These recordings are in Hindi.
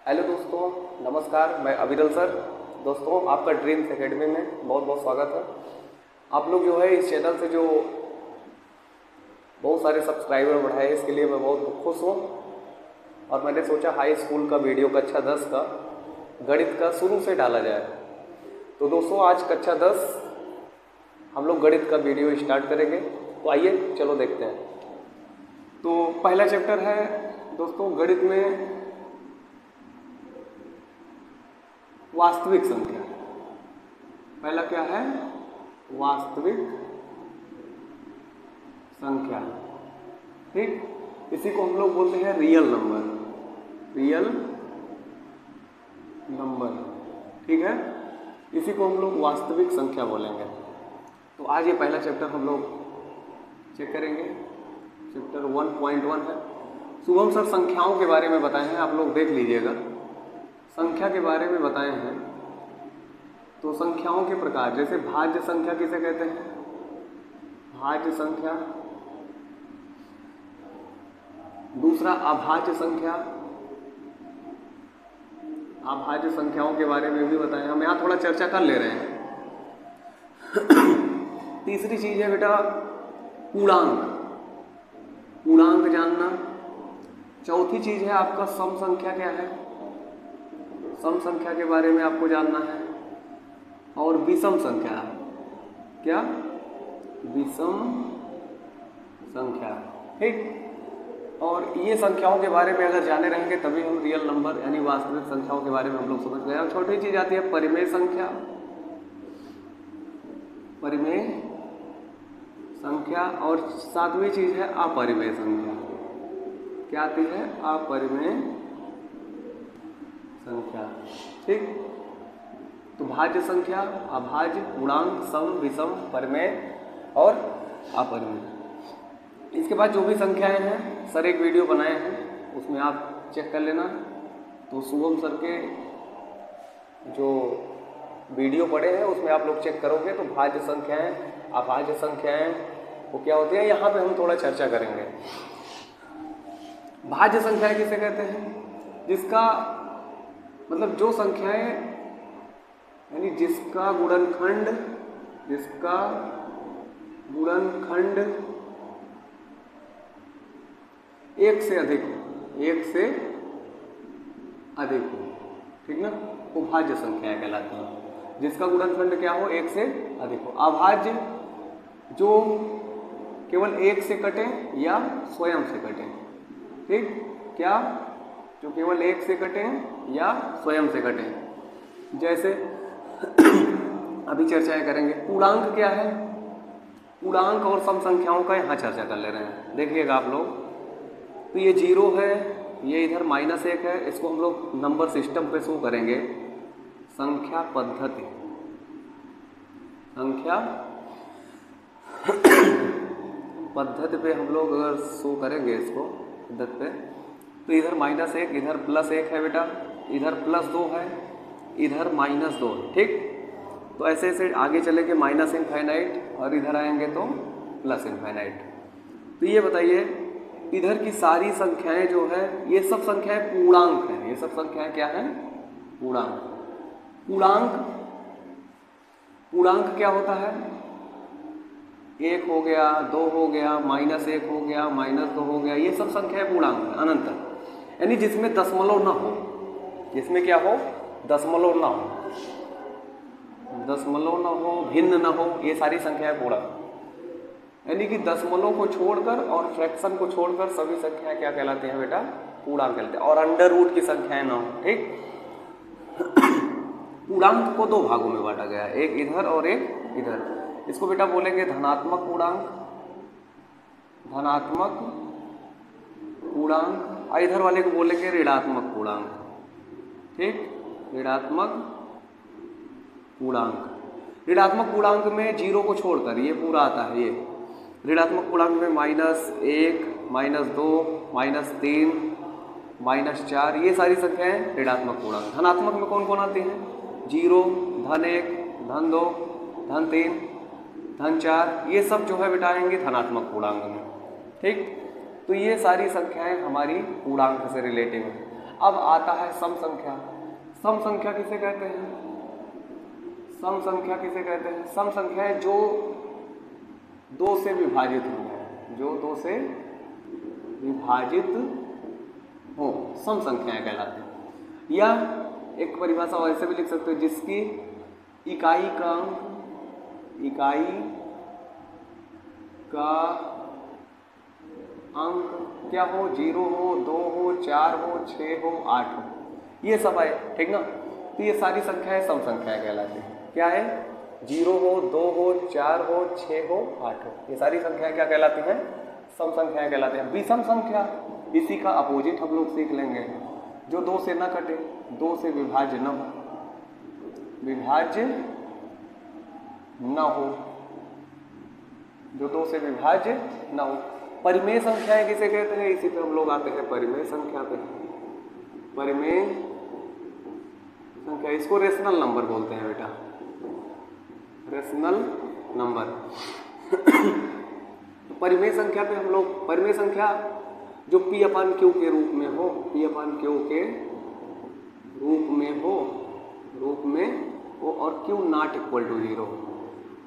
हेलो दोस्तों, नमस्कार। मैं अविरल सर। दोस्तों, आपका ड्रीम्स एकेडमी में बहुत बहुत स्वागत है। आप लोग जो है इस चैनल से जो बहुत सारे सब्सक्राइबर बढ़ाए, इसके लिए मैं बहुत खुश हूँ। और मैंने सोचा हाई स्कूल का वीडियो कक्षा 10 का गणित का शुरू से डाला जाए। तो दोस्तों, आज कक्षा 10 हम लोग गणित का वीडियो स्टार्ट करेंगे। तो आइए चलो देखते हैं। तो पहला चैप्टर है दोस्तों गणित में वास्तविक संख्या। पहला क्या है? वास्तविक संख्या। ठीक, इसी को हम लोग बोलते हैं रियल नंबर। रियल नंबर, ठीक है, इसी को हम लोग वास्तविक संख्या बोलेंगे। तो आज ये पहला चैप्टर हम लोग चेक करेंगे। चैप्टर 1.1 है। शुभम सर संख्याओं के बारे में बताए हैं, आप लोग देख लीजिएगा। संख्या के बारे में बताए हैं। तो संख्याओं के प्रकार, जैसे भाज्य संख्या किसे कहते हैं? भाज्य संख्या। दूसरा अभाज्य संख्या। अभाज्य संख्याओं के बारे में भी बताए, हम यहाँ थोड़ा चर्चा कर ले रहे हैं। तीसरी चीज है बेटा पूर्णांक। पूर्णांक जानना। चौथी चीज है आपका सम संख्या। क्या है? सम संख्या के बारे में आपको जानना है। और विषम संख्या। क्या? विषम संख्या। ठीक, और ये संख्याओं के बारे में अगर जाने रहेंगे तभी हम रियल नंबर यानी वास्तविक संख्याओं के बारे में हम लोग समझ गए। और छोटी चीज आती है परिमेय संख्या। परिमेय संख्या। और सातवीं चीज है अपरिमेय संख्या। क्या आती है? अपरिमेय संख्या। ठीक, तो भाज्य संख्या, अभाज्य, पूर्णांक, सम, विषम, परिमेय और अपरिमेय। इसके बाद जो भी संख्याएं हैं सर एक वीडियो बनाए हैं, उसमें आप चेक कर लेना। तो शुभम सर के जो वीडियो पड़े हैं उसमें आप लोग चेक करोगे तो भाज्य संख्याएं, अभाज्य संख्याएं वो क्या होती है, यहाँ पे हम थोड़ा चर्चा करेंगे। भाज्य संख्याएं किसे कहते हैं? जिसका मतलब जो संख्याएं यानी जिसका गुणनखंड एक से अधिक हो। एक से अधिक हो, ठीक ना, वो भाज्य संख्याएं कहलाती हैं। जिसका गुणनखंड क्या हो? एक से अधिक हो। अभाज्य जो केवल एक से कटे या स्वयं से कटे। ठीक, क्या? जो केवल एक से कटे या स्वयं से कटे। जैसे अभी चर्चाएं करेंगे। पूर्णांक क्या है? पूर्णांक और सम संख्याओं का यहाँ चर्चा कर ले रहे हैं। देखिएगा आप लोग, तो ये 0 है, ये इधर -1 है। इसको हम लोग नंबर सिस्टम पे शो करेंगे। संख्या पद्धति। संख्या पद्धति पे हम लोग अगर शो करेंगे इसको पद्धति पे, तो इधर -1, इधर +1 है बेटा, इधर +2 है, इधर -2। ठीक, तो ऐसे ऐसे आगे चलेंगे -∞ और इधर आएंगे तो +∞। तो ये बताइए इधर की सारी संख्याएं जो है ये सब संख्याएं पूर्णांक हैं। ये सब संख्याएं क्या हैं? पूर्णांक। पूर्णांक क्या होता है? 1 हो गया, 2 हो गया, -1 हो गया, -2 हो गया, ये सब संख्याएं पूर्णांक है। अनंत यानी जिसमें दशमलव ना हो। जिसमें क्या हो? दशमलव ना हो। दशमलव ना हो, भिन्न ना हो, ये सारी संख्याएं पूर्णांक। यानी कि दशमलव को छोड़कर और फ्रैक्शन को छोड़कर सभी संख्याएं क्या कहलाती हैं बेटा? पूर्णांक कहलाते हैं। और अंडर रूट की संख्याएं ना हो। ठीक, पूर्णांक को 2 भागों में बांटा गया है, एक इधर और एक इधर। इसको बेटा बोलेंगे धनात्मक पूर्णांक। धनात्मक पूर्णांक। और इधर वाले को बोलेंगे ऋणात्मक पूर्णांक। ठीक, ऋणात्मक पूर्णांक। ऋणात्मक पूर्णांक में 0 को छोड़कर ये पूरा आता है। ये ऋणात्मक पूर्णांक में -1, -2, -3, -4 ये सारी संख्याएं ऋणात्मक पूर्णांक। धनात्मक में कौन कौन आती हैं? 0, (1), (2), (3), (4) ये सब जो है बेटा आएंगे धनात्मक पूर्णांक में। ठीक, तो ये सारी संख्याएं हमारी पूर्णांक से रिलेटिव हैं। अब आता है सम संख्या। सम संख्या किसे कहते हैं? सम संख्या किसे कहते हैं? सम संख्या है जो 2 से विभाजित हो, जो 2 से विभाजित हो, सम संख्याएं कहलाती हैं। या एक परिभाषा और ऐसे भी लिख सकते हो, जिसकी इकाई का अंक क्या हो? 0 हो, 2 हो, 4 हो, 6 हो, 8 हो, ये सब है, ठीक ना। तो ये सारी संख्याएं सम संख्याएं कहलाती हैं। क्या है? 0 हो, 2 हो, 4 हो, 6 हो, 8 हो, ये सारी संख्याएं क्या कहलाती हैं? सम संख्याएं कहलाती हैं। विषम संख्या, इसी का अपोजिट हम लोग सीख लेंगे, जो 2 से न कटे, 2 से विभाज्य न हो, विभाज्य न हो, जो 2 से विभाज्य न हो। परिमेय संख्याएं किसे कहते हैं? इसी पे हम लोग आते हैं परिमेय संख्या पे। परिमेय संख्या, इसको रेशनल नंबर बोलते हैं बेटा, रेशनल नंबर। तो परिमेय संख्या पे हम लोग, परिमेय संख्या जो P/Q के रूप में हो, P/Q के रूप में हो और Q नॉट इक्वल टू 0 हो।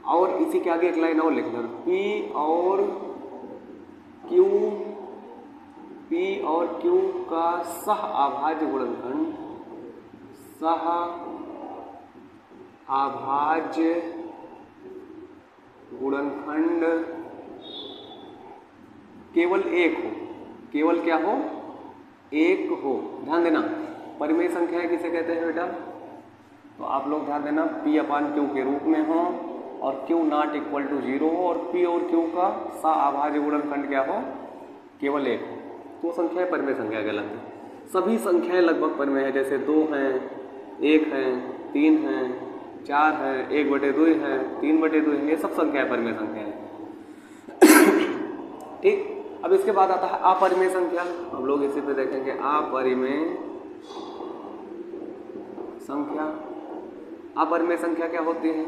और इसी के आगे एक लाइन और लिख लो, P और Q का सह अभाज्य गुणनखंड, सह अभाज्य गुणनखंड केवल एक हो, केवल क्या हो? एक हो। ध्यान देना, परिमेय संख्याएं किसे कहते हैं बेटा? तो आप लोग ध्यान देना, P/Q के रूप में हो और Q नॉट इक्वल टू 0 हो और P और Q का सह-अभाज्य गुणनखंड क्या हो? केवल एक हो, तो संख्याएं परिमेय संख्या कहलाती हैं। सभी संख्याएं लगभग परिमेय है, जैसे 2 हैं, 1 है, 3 है, 4 है, 1/2 है, 3/2 है, ये सब संख्याएं परिमेय संख्याएं। ठीक, अब इसके बाद आता है अपरिमेय संख्या। हम लोग इसी पे देखेंगे अपरिमेय संख्या। अपरिमेय संख्या क्या होती है?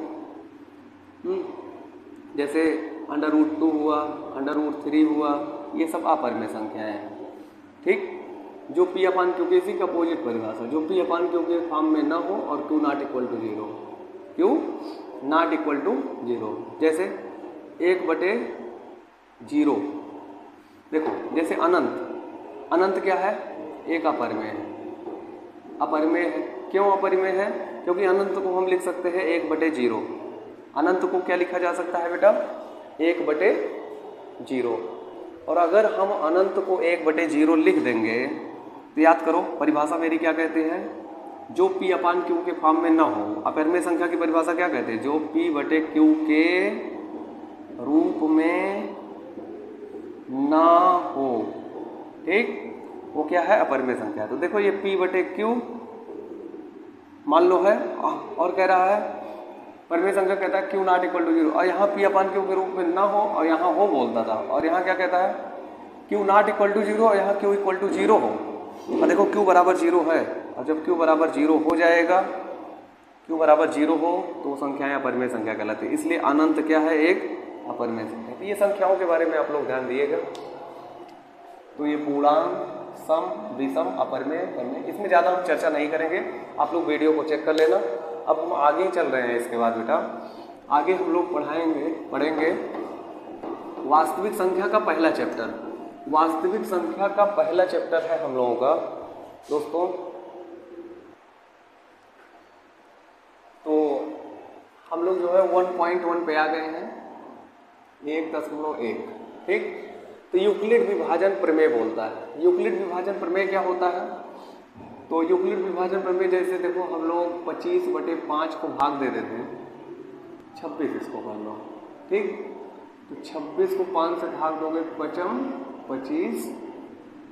जैसे √2 हुआ, √3 हुआ, ये सब अपरिमेय संख्याएं हैं। ठीक, जो P/Q के इसी का अपोजिट परिभाषा, जो P/Q के फॉर्म में न हो और Q not equal to 0, Q not equal to 0। जैसे 1/0, देखो जैसे अनंत, अनंत क्या है? एक अपरिमेय है, अपरिमेय है। क्यों अपरिमेय है? क्योंकि अनंत को हम लिख सकते हैं 1/0। अनंत को क्या लिखा जा सकता है बेटा? 1/0। और अगर हम अनंत को 1/0 लिख देंगे तो याद करो परिभाषा मेरी क्या कहते हैं? जो P/Q के फॉर्म में ना हो। अपरिमेय संख्या की परिभाषा क्या कहते हैं? जो P/Q के रूप में ना हो, ठीक, वो क्या है? अपरिमेय संख्या। तो देखो ये P/Q मान लो है और कह रहा है परिमेय संख्या कहता है Q नॉट इक्वल टू 0, और यहाँ P/Q के रूप में ना हो और यहाँ हो बोलता था, और यहाँ क्या कहता है? Q नॉट इक्वल टू 0 और यहाँ Q इक्वल टू 0 हो। और देखो Q बराबर 0 है, और जब Q बराबर 0 हो जाएगा, Q बराबर 0 हो तो वो संख्याएं अपरिमेय संख्या कहलाती है। इसलिए अनंत क्या है? एक अपरिमेय संख्या। तो ये संख्याओं के बारे में आप लोग ध्यान दिएगा। तो ये पूर्णांक, सम, विषम, अपरिमेय, परिमेय, इसमें ज़्यादा हम चर्चा नहीं करेंगे, आप लोग वीडियो को चेक कर लेना। अब हम आगे चल रहे हैं। इसके बाद बेटा आगे हम लोग पढ़ेंगे वास्तविक संख्या का पहला चैप्टर। वास्तविक संख्या का पहला चैप्टर है हम लोगों का दोस्तों। तो हम लोग जो है 1.1 पे आ गए हैं, 1.1। ठीक, तो यूक्लिड विभाजन प्रमेय बोलता है। यूक्लिड विभाजन प्रमेय क्या होता है? तो यूक्लिड विभाजन प्रमेय जैसे देखो हम लोग 25/5 को भाग दे देते हैं, 26 इसको कर लो, ठीक, तो 26 को 5 से भाग दोगे, 25,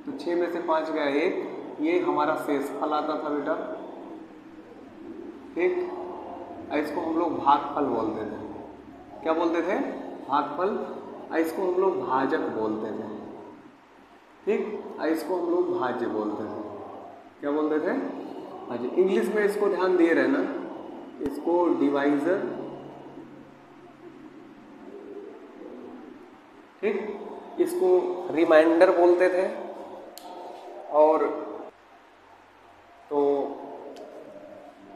तो 6 में से 5 गया 1, ये हमारा शेष फल आता था बेटा। ठीक, इसको हम लोग भागफल बोलते थे। क्या बोलते थे? भागफल। इसको हम लोग भाजक बोलते थे। ठीक, इसको हम लोग भाज्य बोलते थे। क्या बोलते थे? भाज्य। इंग्लिश में इसको ध्यान दिए रहना, इसको डिवाइजर, ठीक, इसको रिमाइंडर बोलते थे, और तो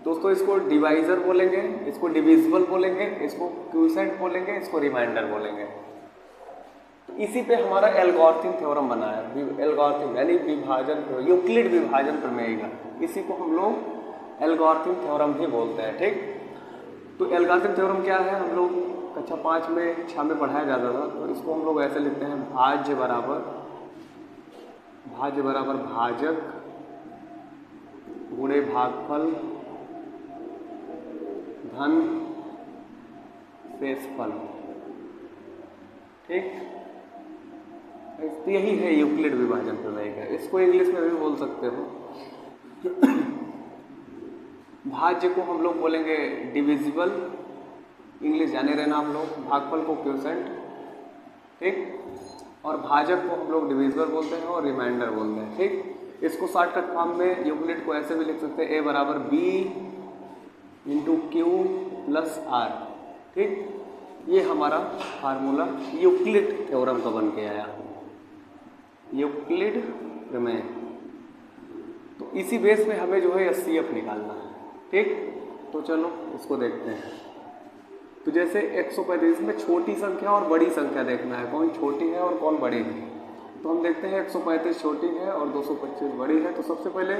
दोस्तों इसको डिवाइज़र बोलेंगे, इसको डिविजिबल बोलेंगे, इसको क्वोशिएंट बोलेंगे, इसको रिमाइंडर बोलेंगे। तो इसी पे हमारा एल्गोरिथम थ्योरम बना है, एल्गोरिथम यानी विभाजन, यूक्लिड विभाजन प्रमेय का, इसी को हम लोग एल्गोरिथम थ्योरम ही बोलते हैं। ठीक, तो एल्गोरिथम थ्योरम क्या है, हम लोग कक्षा 5 में 6 में पढ़ाया जाता था। तो इसको हम लोग ऐसे लिखते हैं, भाज्य बराबर भाजक गुणे भागफल धन शेषफल। ठीक, यही है यूक्लिड विभाजन प्रमेय का। इसको इंग्लिश में भी बोल सकते हो। भाज्य को हम लोग बोलेंगे डिविजिबल, इंग्लिश जाने रहना हम लोग, भागफल को क्वोशिएंट। ठीक, और भाजक को हम लोग डिविजिबल बोलते हैं और रिमाइंडर बोलते हैं। ठीक, इसको शॉर्टकट फॉर्म में यूक्लिड को ऐसे भी लिख सकते हैं, A बराबर B into q plus r. ठीक, ये हमारा फार्मूला यूक्लिड थ्योरम का बन के आया, यूक्लिड प्रमेय। तो इसी बेस में हमें जो है HCF निकालना है। ठीक, तो चलो इसको देखते हैं। तो जैसे 135 में छोटी संख्या और बड़ी संख्या देखना है, कौन छोटी है और कौन बड़ी है। तो हम देखते हैं 135 छोटी है और 225 बड़ी है। तो सबसे पहले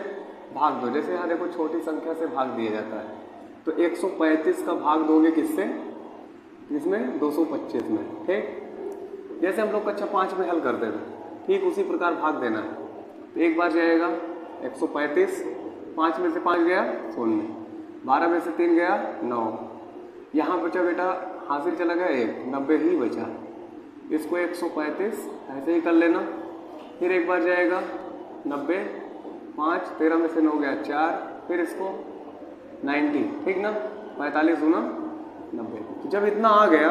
भाग दो, जैसे यहाँ देखो छोटी संख्या से भाग दिया जाता है। तो 135 का भाग दोगे किससे, इसमें 225 में। ठीक, जैसे हम लोग कक्षा 5 में हल करते थे, ठीक उसी प्रकार भाग देना है। तो एक बार जाएगा 135, 5 में से 5 गया 0, 12 में से 3 गया 9, यहाँ बचा बेटा हासिल चला गया 1, 90 ही बचा। इसको 135 ऐसे ही कर लेना। फिर एक बार जाएगा 90, 5, 13 में से 9 गया 4, फिर इसको 90, ठीक ना, 45 गुना 90। तो जब इतना आ गया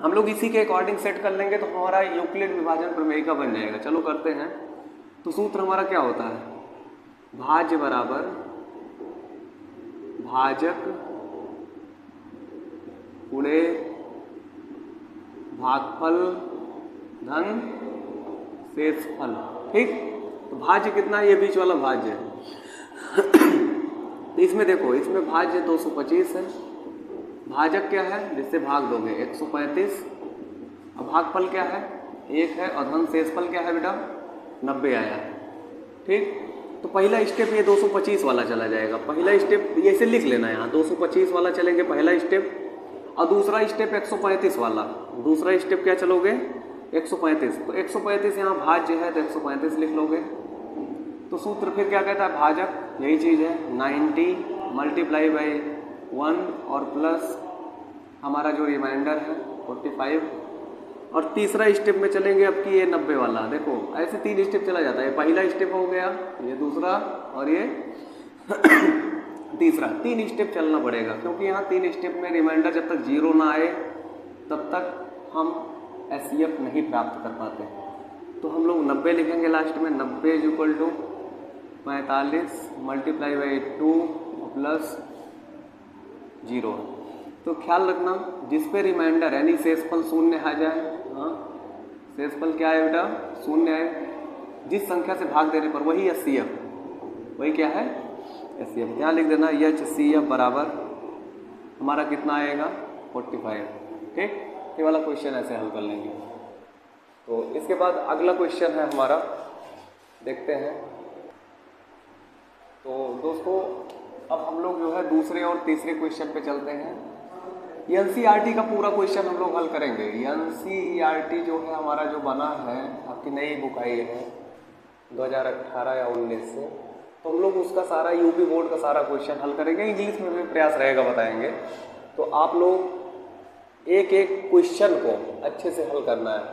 हम लोग इसी के अकॉर्डिंग सेट कर लेंगे तो हमारा यूक्लिड विभाजन प्रमेय का बन जाएगा। चलो करते हैं। तो सूत्र हमारा क्या होता है, भाज्य बराबर भाजक गुणे भागफल धन शेषफल। ठीक, तो भाज्य कितना है, ये बीच वाला भाज्य है। तो इसमें देखो, इसमें भाज्य 225 है, भाजक क्या है जिससे भाग दोगे 135, अब भागफल क्या है 1 है, और धन शेषफल क्या है बेटा 90 आया है। ठीक, तो पहला स्टेप ये 225 वाला चला जाएगा। पहला स्टेप ऐसे लिख लेना, यहाँ 225 वाला चलेंगे पहला स्टेप, और दूसरा स्टेप 135 वाला। दूसरा स्टेप क्या चलोगे 135, तो 135 यहाँ भाज्य है तो 135 लिख लोगे। तो सूत्र फिर क्या कहता है, भाजक यही चीज़ है 90 मल्टीप्लाई बाई 1 और प्लस हमारा जो रिमाइंडर है 45। और तीसरा स्टेप में चलेंगे अब कि ये 90 वाला। देखो ऐसे 3 स्टेप चला जाता है, पहला स्टेप हो गया, ये दूसरा और ये तीसरा। 3 स्टेप चलना पड़ेगा, क्योंकि यहाँ 3 स्टेप में रिमाइंडर जब तक 0 ना आए तब तक हम HCF नहीं प्राप्त कर पाते। तो हम लोग 90 लिखेंगे लास्ट में, 90 equal to 45 multiply by 2 plus 0। तो ख्याल रखना जिस पे रिमाइंडर यानी शेषफल 0 आ जाए, हाँ शेषफल क्या है बेटा 0 आए, जिस संख्या से भाग देने पर वही HCF, वही क्या है HCF। यहाँ लिख देना HCF बराबर हमारा कितना आएगा 45। ठीक, ये वाला क्वेश्चन ऐसे हल कर लेंगे। तो इसके बाद अगला क्वेश्चन है हमारा, देखते हैं। तो दोस्तों अब हम लोग जो है दूसरे और तीसरे क्वेश्चन पे चलते हैं। NCERT का पूरा क्वेश्चन हम लोग हल करेंगे। NCERT जो है हमारा जो बना है, आपकी नई बुक आई है 2018 या 19 से, तो हम लोग उसका सारा यूपी बोर्ड का सारा क्वेश्चन हल करेंगे। इंग्लिश में भी प्रयास रहेगा बताएंगे। तो आप लोग एक एक क्वेश्चन को अच्छे से हल करना है।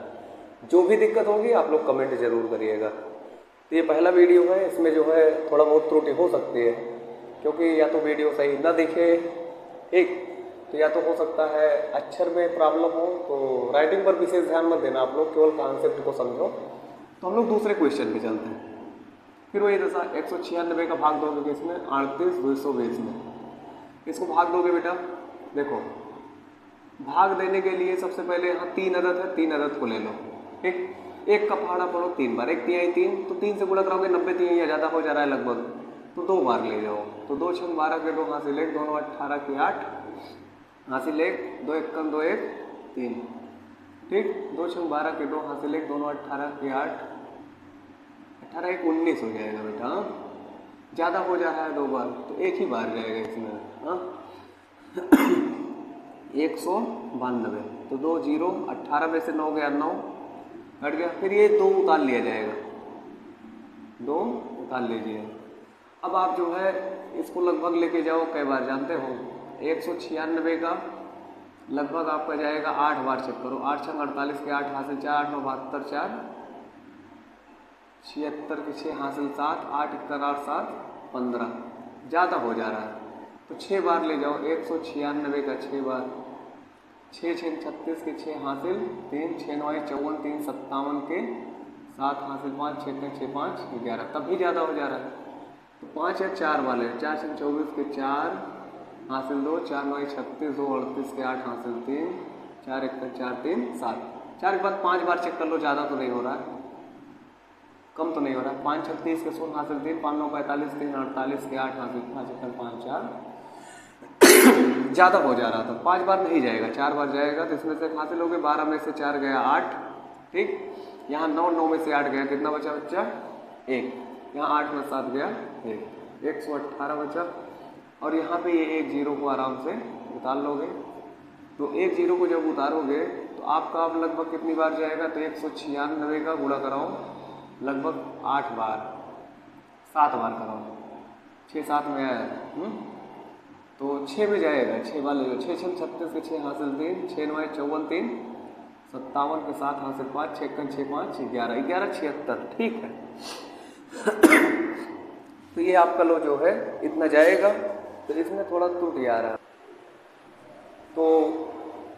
जो भी दिक्कत होगी आप लोग कमेंट जरूर करिएगा। तो ये पहला वीडियो है, इसमें जो है थोड़ा बहुत त्रुटि हो सकती है, क्योंकि या तो वीडियो सही ना दिखे, एक तो या तो हो सकता है अक्षर में प्रॉब्लम हो, तो राइटिंग पर विशेष ध्यान मत देना आप लोग, केवल कॉन्सेप्ट को समझो। तो हम लोग दूसरे क्वेश्चन पे चलते हैं। फिर वही दशा 196 का भाग दोगे इसमें 38 220 में, इसको भाग दोगे बेटा। देखो भाग देने के लिए सबसे पहले यहाँ 3 अदद है, 3 अदद को ले लो। ठीक, एक का पहाड़ा पढ़ो 3 बार, 1 तिहाई 3, तो 3 से गुणा कराओगे 90 तिहाई ज़्यादा हो जा रहा है लगभग, तो 2 बार ले जाओ। तो 2 छंग 12 के 2 हासिल 1, दोनों 18 के 8 हासिल 1, 2 एकम 2 1 3, ठीक। 2 छंग 12 के 2 हासिल 1, दोनों 18 के 8, 18 1 19 हो जाएगा बेटा। हाँ, ज़्यादा हो जा रहा है 2 बार, तो एक ही बार जाएगा इसमें। हाँ 192, तो 2 0, 18 में से 9 गया 9 हट गया, फिर ये 2 उतार लिया जाएगा, 2 उतार लीजिए। अब आप जो है इसको लगभग लेके जाओ कई बार जानते हो, 196 का लगभग आपका जाएगा 8 बार चेक करो, 8 छंग 48 के 8 हासिल 4, 8 9 72 4, 76 के 6 हासिल 7, 8 1 8 7 15, ज़्यादा हो जा रहा है तो 6 बार ले जाओ, 196 का 6 बार, 6 छः 36 के 6 हासिल 3, 6 9 54 3 57 के 7 हासिल 5, 6 6 5 11, तब भी ज़्यादा हो जा रहा है तो 5 या 4 वाले, 4 छः 24 के 4 हासिल 2, 4 9 36 2 38 के 8 हासिल 3, 4 1 4 3 7, 4 के बाद 5 बार चेक कर लो, ज़्यादा तो नहीं हो रहा है, कम तो नहीं हो रहा है। 5 36 के 16 हासिल 3, 5 9 45 3 48 के 8 हासिल 5 1 5 4, ज़्यादा हो जा रहा था, 5 बार नहीं जाएगा, 4 बार जाएगा, तो इसमें से हासिल हो गए 12 में से 4 गया 8, ठीक। यहाँ 9 9 में से 8 गया, कितना बचा बच्चा 1, यहाँ 8 में 7 गया 1, 118 बचा, और यहाँ पे ये 1 0 को आराम से उतार लोगे, तो 1 0 को जब उतारोगे तो आपका अब लगभग कितनी बार जाएगा, तो 196 का गुणा कराओ लगभग 8 बार, 7 बार कराओ, 6 7 में आया, तो 6 में जाएगा, 6 बार ले लो, 6 छः 36 के 6 हासिल 3, 6 9 54 3 57 के 7 हासिल 5, 6 6 5 11 11 76, ठीक है। तो ये आपका लो जो है इतना जाएगा, तो इसमें थोड़ा त्रुटि आ रहा है, तो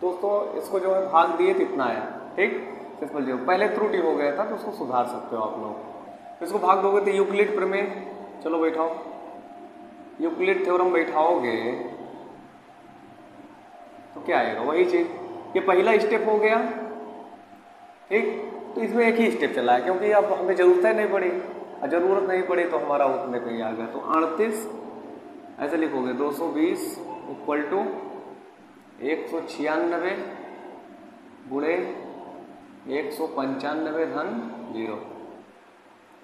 दोस्तों इसको जो है भाग दिए तो इतना आया, ठीक। सिंपल जो पहले त्रुटि हो गया था तो उसको सुधार सकते हो आप लोग, तो इसको भाग दोगे तो यूक्लिड प्रमेय, चलो बैठाओ, यूक्लिड थ्योरम बैठाओगे तो क्या आएगा, वही चीज़, ये पहला स्टेप हो गया, ठीक। तो इसमें एक ही स्टेप चला है, क्योंकि अब हमें ज़रूरत नहीं पड़ी, और ज़रूरत नहीं पड़ी तो हमारा उतने पे ही आ गया, तो 38 ऐसे लिखोगे 220 इक्वल टू 196 गुणे 195 धन 0,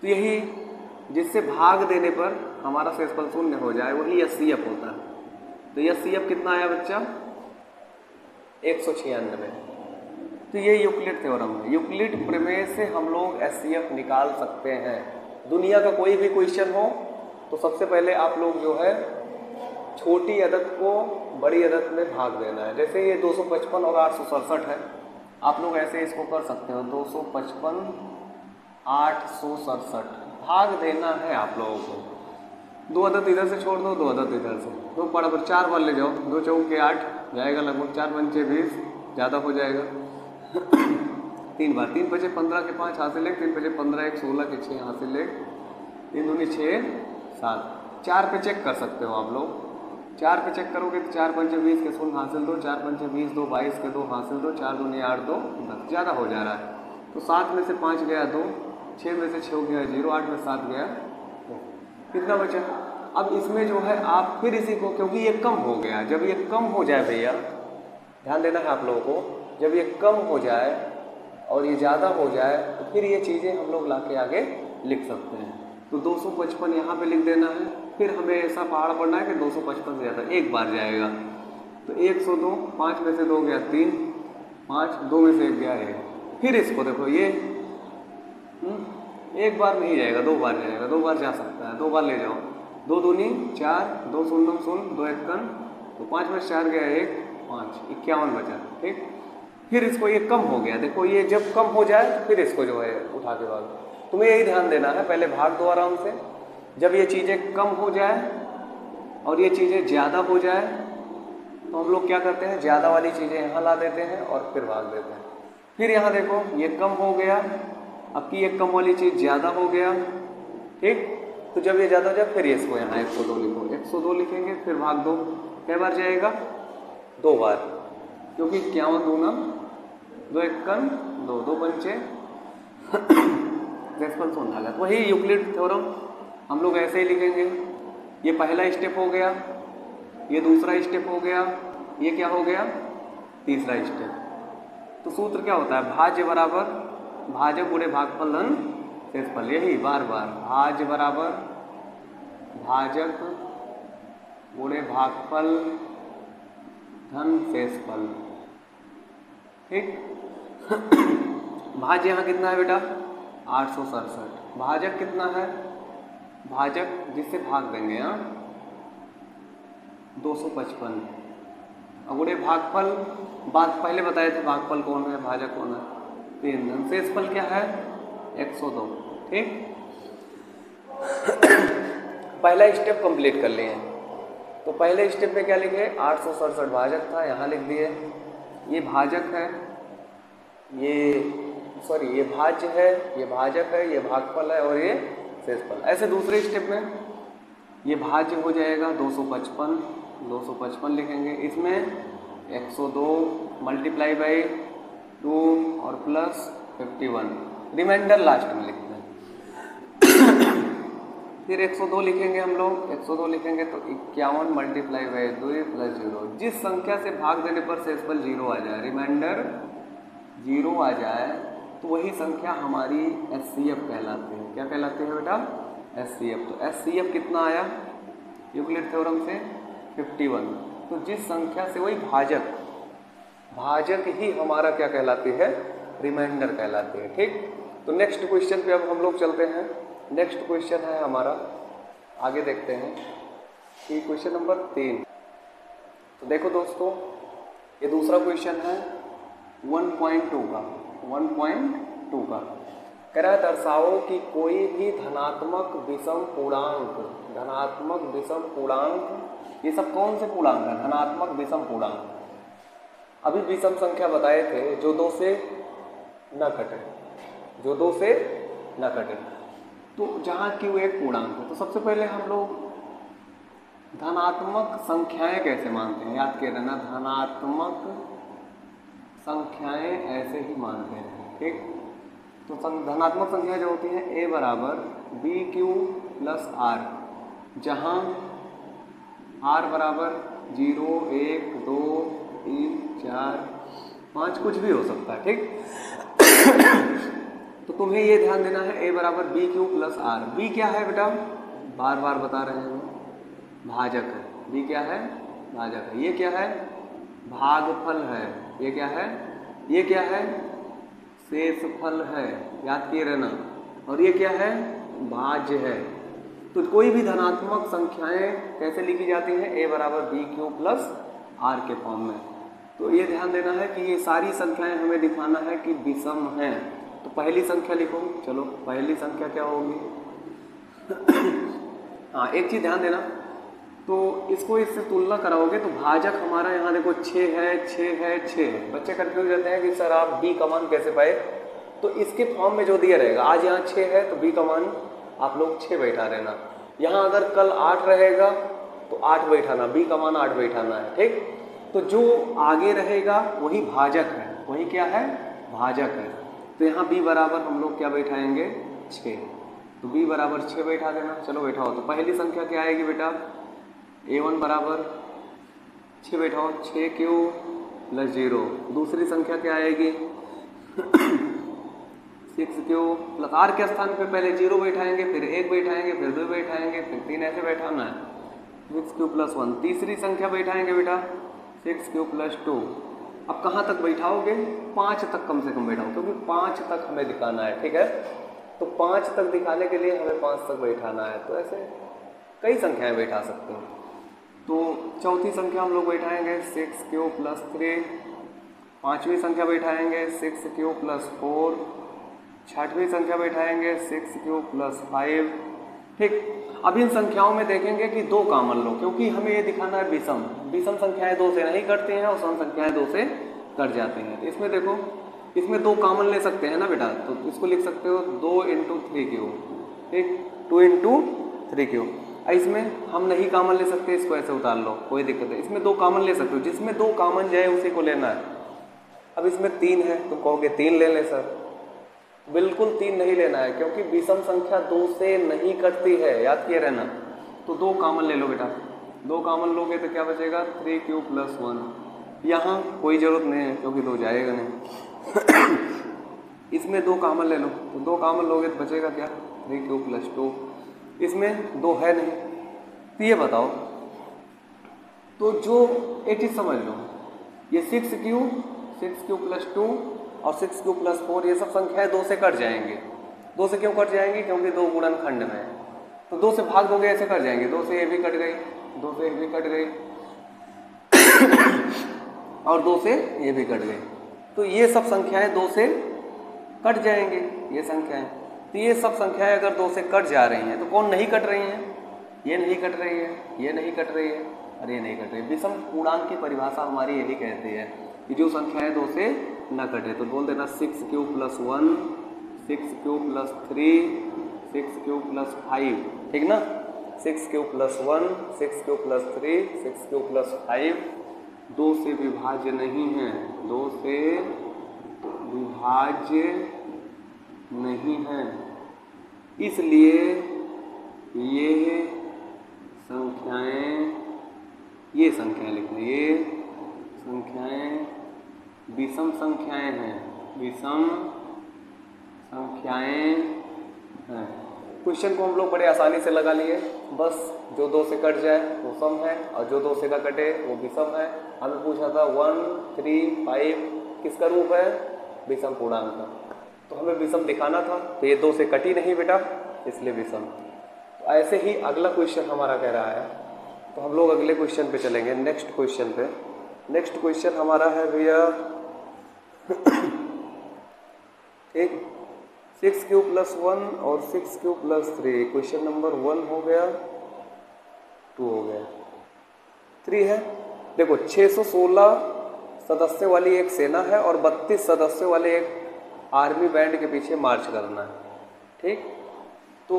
तो यही जिससे भाग देने पर हमारा शेषफल शून्य हो जाए वही एचसीएफ होता है। तो एचसीएफ कितना आया बच्चा 196, तो ये यूक्लिड थ्योरम है। यूक्लिड प्रमेय से हम लोग एचसीएफ निकाल सकते हैं। दुनिया का कोई भी क्वेश्चन हो तो सबसे पहले आप लोग जो है छोटी अदद को बड़ी अदद में भाग देना है। जैसे ये 255 और 867 है, आप लोग ऐसे इसको कर सकते हो, 255 867 भाग देना है आप लोगों को। 2 अदद इधर से छोड़ दो, 2 अदद इधर से, 2 बराबर 4 बार ले जाओ, 2 चौक के 8 जाएगा लगभग, 4 पंचे 20 ज़्यादा हो जाएगा 3 बार, 3 बचे 15 के 5 हासिल 1, 3 बचे 15 1 16 के 6 हासिल 1, 3 दूनी 6 7, 4 पे चेक कर सकते हो आप लोग। 4 पे चेक करोगे तो 4 पंचे 20 के 16 हासिल 2, 4 पंचे 20 2 22 के 2 हासिल 2, 4 दूनी 8 2 10, ज़्यादा हो जा रहा है। तो 7 में से 5 गया 2, 6 में से 6 गया 0, 8 में 7 गया, कितना बचा। अब इसमें जो है आप फिर इसी को, क्योंकि ये कम हो गया, जब ये कम हो जाए भैया ध्यान देना है आप लोगों को, जब ये कम हो जाए और ये ज़्यादा हो जाए तो फिर ये चीज़ें हम लोग ला के आगे लिख सकते हैं। तो 255 यहाँ पे लिख देना है, फिर हमें ऐसा पहाड़ पढ़ना है कि 255 से ज़्यादा एक बार जाएगा। तो 102, 5 में से 2 गया 3, 5 2 में से 1 गया 1, फिर इसको देखो ये एक बार नहीं जाएगा, 2 बार जाएगा, 2 बार जा सकता है, 2 बार ले जाओ, 2 दूनी 4, 2 शून्य 0, 2 1, तो 5 में 4 गया 1 5, 51 बचा, ठीक। फिर इसको ये कम हो गया, देखो ये जब कम हो जाए तो फिर इसको जो है उठा के भाग, तुम्हें यही ध्यान देना है, पहले भाग दो आराम से। जब ये चीज़ें कम हो जाए और ये चीज़ें ज़्यादा हो जाए तो हम लोग क्या करते हैं, ज़्यादा वाली चीज़ें यहाँ ला देते हैं और फिर भाग देते हैं। फिर यहाँ देखो ये कम हो गया, अब की ये कम वाली चीज़ ज़्यादा हो गया, ठीक। तो जब ये ज़्यादा हो जाए फिर इसको यहाँ 102 लिखो, 102 लिखेंगे, फिर भाग दो, कै बार जाएगा 2 बार, क्योंकि 51 दूना 2 1 2 2 पंचे सेल्सफल शून्य आ गया। तो वही यूक्लिड थ्योरम हम लोग ऐसे ही लिखेंगे, ये पहला स्टेप हो गया, ये दूसरा स्टेप हो गया, ये क्या हो गया, तीसरा स्टेप। तो सूत्र क्या होता है, भाज्य बराबर भाजक गुणे भागफल धन शेषफल, यही बार बार भाज्य बराबर भाजक गुणे भागफल धन शेषफल। ठीक, भाज्य यहाँ कितना है बेटा 867, भाजक कितना है, भाजक जिससे भाग देंगे यहाँ 255, गुणे भागफल बात पहले बताए थे, भागफल कौन है भाजक कौन है 3, धन शेषफल क्या है 102। ठीक, पहला स्टेप कंप्लीट कर लिए। तो पहले स्टेप में क्या लिखे 867 भाजक था, यहाँ लिख दिए, ये भाजक है, ये भाज्य है, ये भाजक है, ये भागफल है और ये शेषफल। ऐसे दूसरे स्टेप में ये भाज्य हो जाएगा 255 लिखेंगे, इसमें 102 मल्टीप्लाई बाई 2 और प्लस 51, रिमाइंडर लास्ट में लिखते हैं। फिर 102 लिखेंगे हम लोग, 102 लिखेंगे तो 51 मल्टीप्लाई बाई 2 प्लस 0, जिस संख्या से भाग देने पर शेषफल 0 आ जाए, रिमाइंडर 0 आ जाए, तो वही संख्या हमारी HCF कहलाती है। क्या कहलाती है बेटा HCF। तो HCF कितना आया यूक्लिड थ्योरम से 51। तो जिस संख्या से वही भाजक ही हमारा क्या कहलाती है रिमाइंडर कहलाती है। ठीक, तो नेक्स्ट क्वेश्चन पे अब हम लोग चलते हैं। नेक्स्ट क्वेश्चन है हमारा, आगे देखते हैं कि क्वेश्चन नंबर 3। तो देखो दोस्तों, ये दूसरा क्वेश्चन है 1.2 का कह रहा है दर्शाओ कि कोई भी धनात्मक विषम पूर्णांक, ये सब कौन से पूर्णांक है, धनात्मक विषम पूर्णांक। अभी विषम संख्या बताए थे जो 2 से न कटे, तो जहाँ Q एक पूर्णांक है, तो सबसे पहले हम लोग धनात्मक संख्याएं कैसे मानते हैं, याद कर लेना, धनात्मक संख्याएं ऐसे ही मानते हैं। ठीक, तो धनात्मक संख्या जो होती है A बराबर BQ प्लस R, जहाँ R बराबर 0, 1, 2, 3, 4, 5 कुछ भी हो सकता है। ठीक, तो तुम्हें ये ध्यान देना है A बराबर BQ प्लस R। B क्या है बेटा, बार बार बता रहे हैं, भाजक है। B क्या है, भाजक है। ये क्या है, भागफल है। ये क्या है, ये क्या है, शेषफल है, याद किए रहना। और ये क्या है, भाज्य है। तो कोई भी धनात्मक संख्याएं कैसे लिखी जाती हैं, A बराबर BQ प्लस R के फॉर्म में। तो ये ध्यान देना है कि ये सारी संख्याएं हमें दिखाना है कि विषम हैं। तो पहली संख्या लिखो, चलो पहली संख्या क्या होगी हाँ, एक चीज़ ध्यान देना, तो इसको इससे तुलना कराओगे तो भाजक हमारा यहाँ देखो 6 है। बच्चे कंफ्यूज रहते हैं कि सर आप B का मान कैसे पाए। तो इसके फॉर्म में जो दिया रहेगा, आज यहाँ 6 है तो B का मान आप लोग 6 बैठा रहना। यहाँ अगर कल 8 रहेगा तो 8 बैठाना, B का मान 8 बैठाना है। ठीक, तो जो आगे रहेगा वही भाजक है, वही क्या है, भाजक है। तो यहाँ B बराबर हम लोग क्या बैठाएंगे 6, तो B बराबर 6 बैठा देना। चलो बैठाओ, तो पहली संख्या क्या आएगी बेटा, A1 बराबर 6 बैठाओ, 6Q प्लस 0। दूसरी संख्या क्या आएगी 6Q प्लस R के स्थान पे पहले 0 बैठाएंगे, फिर 1 बैठाएंगे, फिर 2 बैठाएंगे, फिर 3, ऐसे बैठाना है। 6Q plus 1। तीसरी संख्या बैठाएंगे बेटा 6Q प्लस 2। अब कहाँ तक बैठाओगे, 5 तक कम से कम बैठाओ, क्योंकि 5 तक हमें दिखाना है। ठीक है, तो 5 तक दिखाने के लिए हमें 5 तक बैठाना है। तो ऐसे कई संख्याएं बैठा सकते हैं। तो चौथी संख्या हम लोग बैठाएंगे 6Q प्लस 3। पाँचवीं संख्या बैठाएंगे 6Q प्लस 4। छठवीं संख्या बैठाएंगे 6Q प्लस 5। ठीक, अब इन संख्याओं में देखेंगे कि 2 कॉमन लो, क्योंकि हमें ये दिखाना है विषम संख्याएं 2 से नहीं कटती हैं और सम संख्याएं 2 से कट जाती हैं। इसमें देखो, इसमें 2 कॉमन ले सकते हैं ना बेटा, तो इसको लिख सकते हो 2 × 3Q। ठीक, 2 × 3Q। इसमें हम नहीं कॉमन ले सकते, इसको ऐसे उतार लो, कोई दिक्कत है। इसमें 2 कॉमन ले सकते हो, जिसमें 2 कॉमन जाए उसी को लेना है। अब इसमें 3 है, तुम कहोगे 3 ले लें सर, बिल्कुल 3 नहीं लेना है, क्योंकि विषम संख्या 2 से नहीं कटती है, याद किए रहना। तो 2 कॉमन ले लो बेटा, 2 कॉमन लोगे तो क्या बचेगा 3q + 1। यहाँ कोई ज़रूरत नहीं है क्योंकि 2 जाएगा नहीं। इसमें 2 कॉमन ले लो, तो 2 कॉमन लोगे तो बचेगा क्या 3q + 2। इसमें 2 है नहीं, तो ये बताओ, तो जो एक चीज़ समझ लो, ये 6q + 2 और 6q + 4 ये सब संख्याएं 2 से कट जाएंगे। 2 से क्यों कट जाएंगी, क्योंकि 2 गुणनखंड में है, तो 2 से भाग दोगे ऐसे कट जाएंगे। 2 से ये भी कट गई, 2 से ये भी कट गई और 2 से ये भी कट गई, तो ये सब संख्याएं 2 से कट जाएंगे। ये संख्याएं, तो ये सब संख्याएं अगर 2 से कट जा रही हैं तो कौन नहीं कट रही हैं, ये नहीं कट रही है, ये नहीं कट रही है और ये नहीं कट रही है। विषम पूर्णांक की परिभाषा हमारी यही कहती है कि जो संख्याएं 2 से न कटे, तो बोल देना 6q + 1, 6q + 3, 6q + 5, ठीक ना। 6q + 1, 6q + 3, 6q + 5 2 से विभाज्य नहीं है, 2 से विभाज्य नहीं है, इसलिए ये संख्याएं, ये संख्याएं लिखना, ये संख्याएं विषम संख्याएं हैं, विषम संख्याएं हैं। क्वेश्चन को हम लोग बड़े आसानी से लगा लिए, बस जो 2 से कट जाए वो सम है और जो 2 से ना कटे वो विषम है। हमें पूछा था 1, 3, 5 किसका रूप है, विषम पूर्णांक का, तो हमें विषम दिखाना था, तो ये 2 से कटी नहीं बेटा, इसलिए विषम। तो ऐसे ही अगला क्वेश्चन हमारा कह रहा है, तो हम लोग अगले क्वेश्चन पे चलेंगे, नेक्स्ट क्वेश्चन पे। नेक्स्ट क्वेश्चन हमारा है भैया एक 6q + 1 और 6q + 3। क्वेश्चन नंबर 1 हो गया, 2 हो गया, 3 है। देखो 616 सदस्यों वाली एक सेना है और 32 सदस्यों वाले एक आर्मी बैंड के पीछे मार्च करना है, ठीक। तो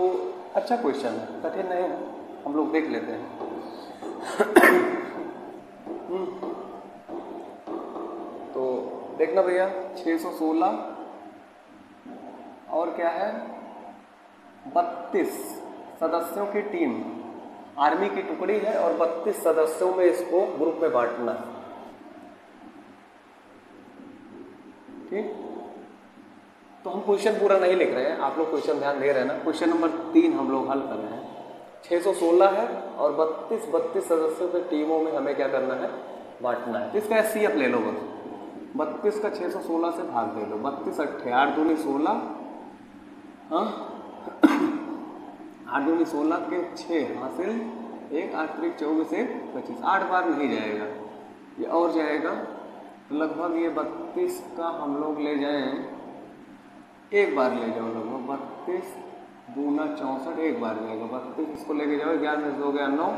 अच्छा क्वेश्चन है, कठिन नहीं है, हम लोग देख लेते हैं। तो देखना भैया 616 और क्या है 32 सदस्यों की टीम, आर्मी की टुकड़ी है और 32 सदस्यों में इसको ग्रुप में बांटना है, ठीक। तो हम क्वेश्चन पूरा नहीं लिख रहे हैं, आप लोग क्वेश्चन ध्यान दे रहे हैं ना। क्वेश्चन नंबर 3 हम लोग हल कर रहे हैं। 616 है और 32 सदस्यों के टीमों में हमें क्या करना है, बांटना है। तो इसका एचसीएफ ले लो, बस 32 का 616 से भाग दे लो, 32 अट्ठे 8 दूनी 16, हाँ 8 दूनी 16 के 6 हासिल 1, 8 त्रिक 24, 1 25, 8 बार नहीं जाएगा, ये और जाएगा, लगभग ये 32 का हम लोग ले जाएं, एक बार ले जाओ, लगभग 32 दूना 64, एक बार जाएगा 32, इसको लेके जाओ, 11 में से हो गया 9,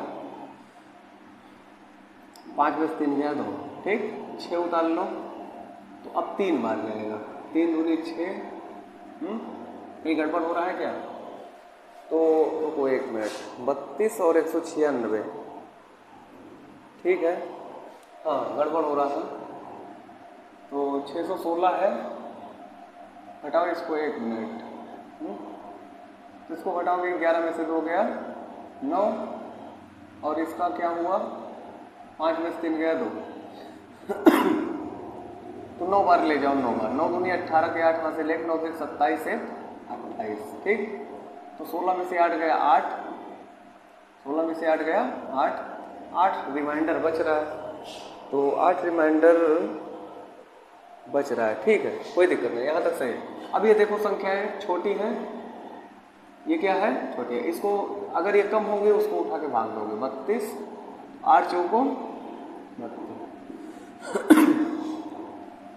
5 में से 3 गया 2, ठीक, 6 उतार लो, तो अब 3 बार जाएगा, 3 दूनी 6, कहीं गड़बड़ हो रहा है क्या, तो रुको 1 मिनट, 32 और 196, ठीक है, हाँ गड़बड़ हो रहा था, तो 616 है, हटाओ इसको 1 मिनट, तो इसको हटाओगे 11 में से 2 गया 9 और इसका क्या हुआ 5 में से 3 गया 2 तो 9 बार ले जाओ, 9 बार, 9 दूनी 18 के 8 में से लेकर 9 से 27 से 28, ठीक। तो 16 में से 8 गया 8, 16 में से 8 गया 8, 8 रिमाइंडर बच रहा है, तो 8 रिमाइंडर बच रहा है, ठीक है, कोई दिक्कत नहीं, यहाँ तक सही है। अब ये देखो संख्याएं छोटी हैं, ये क्या है छोटी है, इसको अगर ये कम होंगे उसको उठा के भाग दोगे, 32 8 चौकों 32।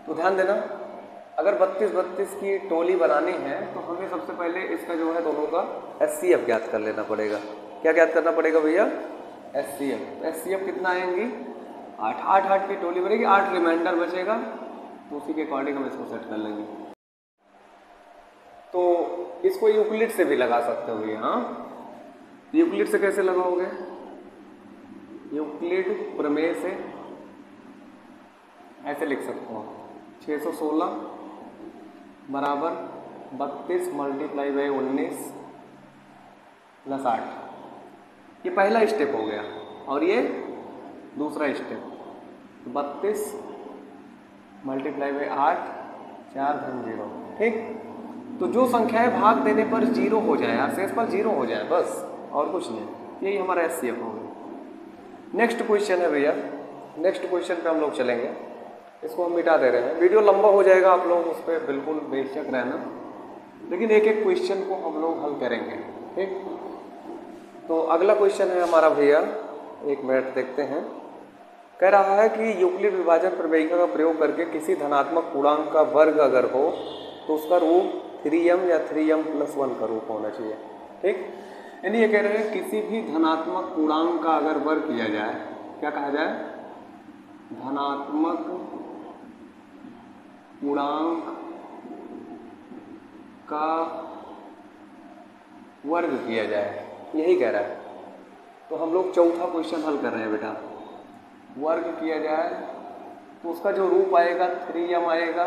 तो ध्यान देना, अगर 32 की टोली बनानी है तो हमें सबसे पहले इसका जो है दोनों का एचसीएफ ज्ञात कर लेना पड़ेगा। क्या ज्ञात करना पड़ेगा भैया, एचसीएफ। एचसीएफ कितना आएंगी 8, 8 8 की टोली बनेगी, 8 रिमाइंडर बचेगा, तो उसी के अकॉर्डिंग हम इसको सेट कर लेंगे। तो इसको यूक्लिड से भी लगा सकते हो भैया, हाँ यूक्लिड से कैसे लगाओगे, यूक्लिड प्रमेय से ऐसे लिख सकते हो, 616 बराबर 32 मल्टीप्लाई बाई 19 प्लस 8, ये पहला स्टेप हो गया और ये दूसरा स्टेप। 32 मल्टीप्लाई बाई 8 4 धन 0, ठीक। तो जो संख्याएं भाग देने पर 0 हो जाए, शेष पर 0 हो जाए, बस और कुछ नहीं, यही हमारा एचसीएफ हो गया। नेक्स्ट क्वेश्चन है भैया, नेक्स्ट क्वेश्चन पे हम लोग चलेंगे, इसको हम मिटा दे रहे हैं, वीडियो लंबा हो जाएगा, आप लोग उस पर बिल्कुल बेशक रहना, लेकिन एक एक क्वेश्चन को हम लोग हल करेंगे, ठीक। तो अगला क्वेश्चन है हमारा भैया, एक मिनट देखते हैं। कह रहा है कि यूक्लिड विभाजन प्रमेयिका का प्रयोग करके किसी धनात्मक पूर्णांक का वर्ग अगर हो तो उसका रूप 3m या 3m+1 का रूप होना चाहिए, ठीक। यानी ये कह रहे हैं किसी भी धनात्मक पूर्णांक का अगर वर्ग किया जाए, क्या कहा जाए, धनात्मक पूर्णांक का वर्ग किया जाए, यही कह रहा है। तो हम लोग चौथा क्वेश्चन हल कर रहे हैं बेटा, वर्ग किया जाए तो उसका जो रूप आएगा 3m आएगा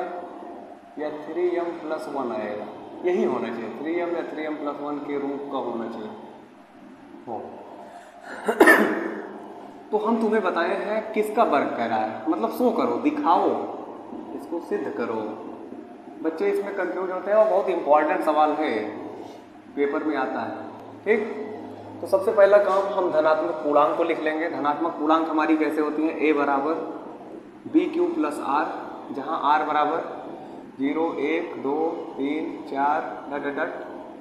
या 3m+1 आएगा, यही होना चाहिए, 3m या 3m+1 के रूप का होना चाहिए हो। तो हम तुम्हें बताए हैं किसका वर्ग कह रहा है, मतलब शो करो, दिखाओ, इसको सिद्ध करो। बच्चे इसमें कंफ्यूज होते हैं और बहुत इंपॉर्टेंट सवाल है, पेपर में आता है, ठीक। तो सबसे पहला काम हम धनात्मक पूर्णांक को लिख लेंगे। धनात्मक पूर्णांक हमारी कैसे होती है, a बराबर bq प्लस r, जहाँ r बराबर 0 1 2 3 4 डट डट